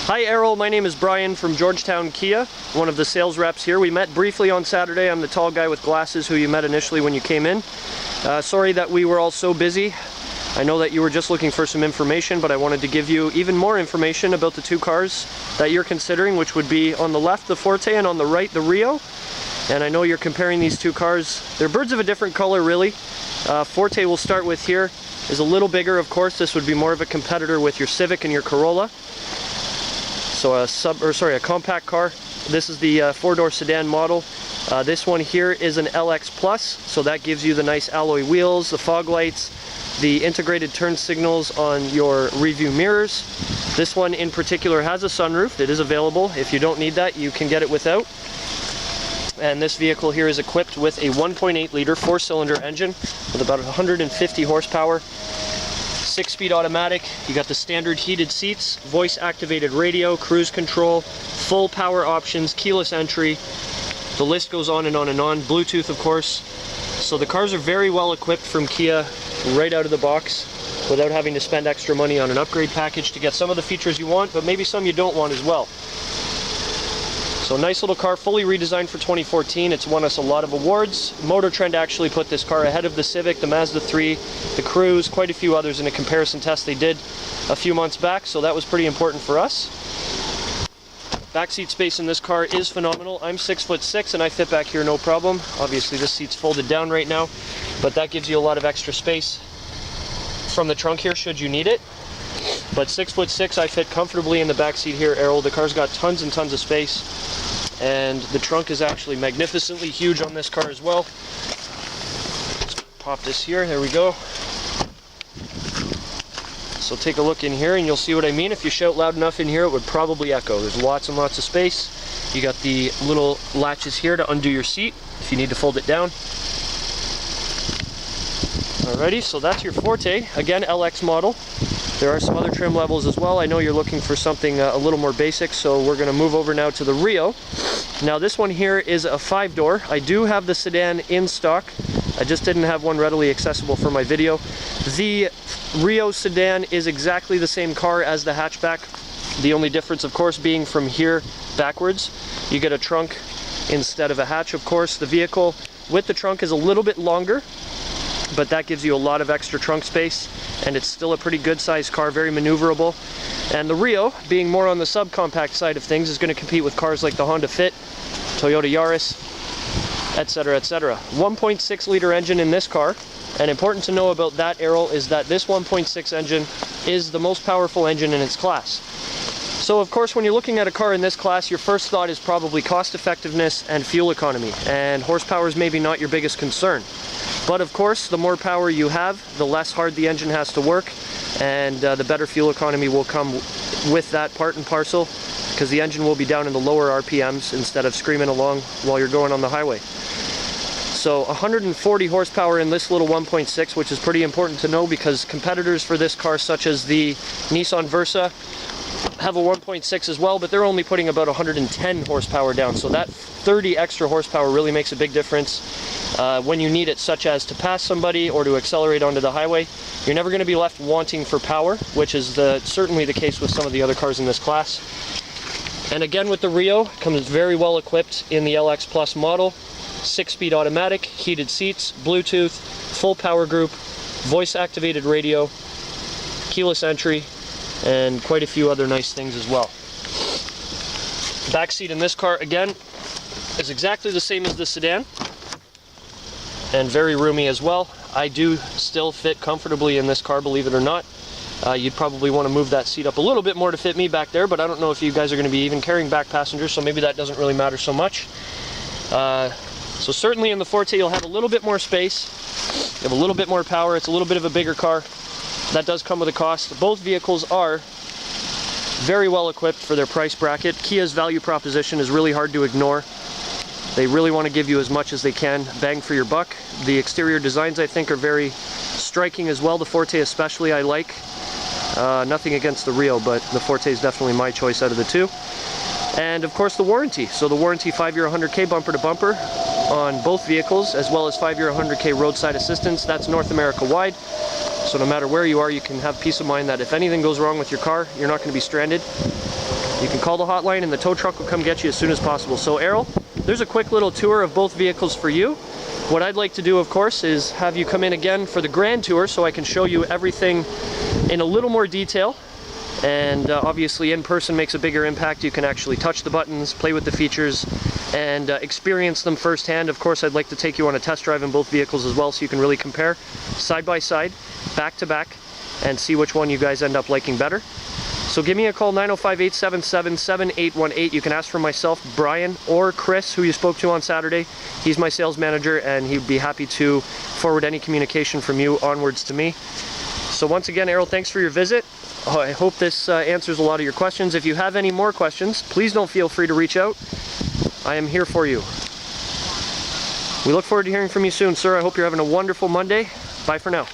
Hi Errol, my name is Brian from Georgetown Kia, one of the sales reps here. We met briefly on Saturday. I'm the tall guy with glasses who you met initially when you came in. Sorry that we were all so busy. I know that you were just looking for some information, but I wanted to give you even more information about the two cars that you're considering, which would be on the left the Forte and on the right the Rio. And I know you're comparing these two cars. They're birds of a different color really. Forte we'll start with here is a little bigger, of course. This would be more of a competitor with your Civic and your Corolla. So a compact car. This is the four-door sedan model. This one here is an LX Plus, so that gives you the nice alloy wheels, the fog lights, the integrated turn signals on your rear-view mirrors. This one in particular has a sunroof. It is available. If you don't need that, you can get it without. And this vehicle here is equipped with a 1.8 liter four-cylinder engine with about 150 horsepower. 6-speed automatic. You got the standard heated seats, voice activated radio, cruise control, full power options, keyless entry. The list goes on and on and on. Bluetooth, of course. So the cars are very well equipped from Kia right out of the box without having to spend extra money on an upgrade package to get some of the features you want, but maybe some you don't want as well. So nice little car, fully redesigned for 2014. It's won us a lot of awards. Motor Trend actually put this car ahead of the Civic, the Mazda 3, the Cruze, quite a few others in a comparison test they did a few months back, so that was pretty important for us. Backseat space in this car is phenomenal. I'm 6'6" and I fit back here no problem. Obviously this seat's folded down right now, but that gives you a lot of extra space from the trunk here should you need it. But 6'6", I fit comfortably in the back seat here, Errol. The car's got tons and tons of space, and the trunk is actually magnificently huge on this car as well. Let's pop this here, there we go. So take a look in here and you'll see what I mean. If you shout loud enough in here, it would probably echo. There's lots and lots of space. You got the little latches here to undo your seat if you need to fold it down. Alrighty, so that's your Forte, again LX model. There are some other trim levels as well. I know you're looking for something a little more basic, so we're going to move over now to the Rio. Now this one here is a 5-door. I do have the sedan in stock. I just didn't have one readily accessible for my video. The Rio sedan is exactly the same car as the hatchback. The only difference, of course, being from here backwards. You get a trunk instead of a hatch, of course. The vehicle with the trunk is a little bit longer, but that gives you a lot of extra trunk space, and it's still a pretty good sized car, very maneuverable. And the Rio, being more on the subcompact side of things, is going to compete with cars like the Honda Fit, Toyota Yaris, etc., etc. 1.6 liter engine in this car, and important to know about that, Errol, is that this 1.6 engine is the most powerful engine in its class. So of course when you're looking at a car in this class, your first thought is probably cost effectiveness and fuel economy, and horsepower is maybe not your biggest concern. But of course, the more power you have, the less hard the engine has to work, and the better fuel economy will come with that part and parcel, because the engine will be down in the lower RPMs instead of screaming along while you're going on the highway. So 140 horsepower in this little 1.6, which is pretty important to know because competitors for this car, such as the Nissan Versa, have a 1.6 as well, but they're only putting about 110 horsepower down. So that 30 extra horsepower really makes a big difference when you need it, such as to pass somebody or to accelerate onto the highway. You're never going to be left wanting for power, which is certainly the case with some of the other cars in this class. And again with the Rio, it comes very well equipped in the LX Plus model. 6-speed automatic, heated seats, Bluetooth, full power group, voice activated radio, keyless entry, and quite a few other nice things as well. Back seat in this car, again, is exactly the same as the sedan, and very roomy as well. I do still fit comfortably in this car, believe it or not. You'd probably want to move that seat up a little bit more to fit me back there, but I don't know if you guys are going to be even carrying back passengers, so maybe that doesn't really matter so much. So certainly in the Forte you'll have a little bit more space, you have a little bit more power, it's a little bit of a bigger car. That does come with a cost. Both vehicles are very well equipped for their price bracket. Kia's value proposition is really hard to ignore. They really want to give you as much as they can, bang for your buck. The exterior designs, I think, are very striking as well. The Forte especially I like. Nothing against the Rio, but the Forte is definitely my choice out of the two. And of course the warranty. So the warranty, 5-year 100K bumper to bumper on both vehicles, as well as 5-year 100K roadside assistance. That's North America wide. So no matter where you are, you can have peace of mind that if anything goes wrong with your car, you're not going to be stranded. You can call the hotline and the tow truck will come get you as soon as possible. So Errol, there's a quick little tour of both vehicles for you. What I'd like to do, of course, is have you come in again for the grand tour so I can show you everything in a little more detail. And obviously in person makes a bigger impact. You can actually touch the buttons, play with the features, and experience them firsthand. Of course, I'd like to take you on a test drive in both vehicles as well so you can really compare side by side, back to back, and see which one you guys end up liking better. So give me a call, 905-877-7818. You can ask for myself, Brian, or Chris, who you spoke to on Saturday. He's my sales manager, and he'd be happy to forward any communication from you onwards to me. So once again, Errol, thanks for your visit. I hope this answers a lot of your questions. If you have any more questions, please don't feel free to reach out. I am here for you. We look forward to hearing from you soon, sir. I hope you're having a wonderful Monday. Bye for now.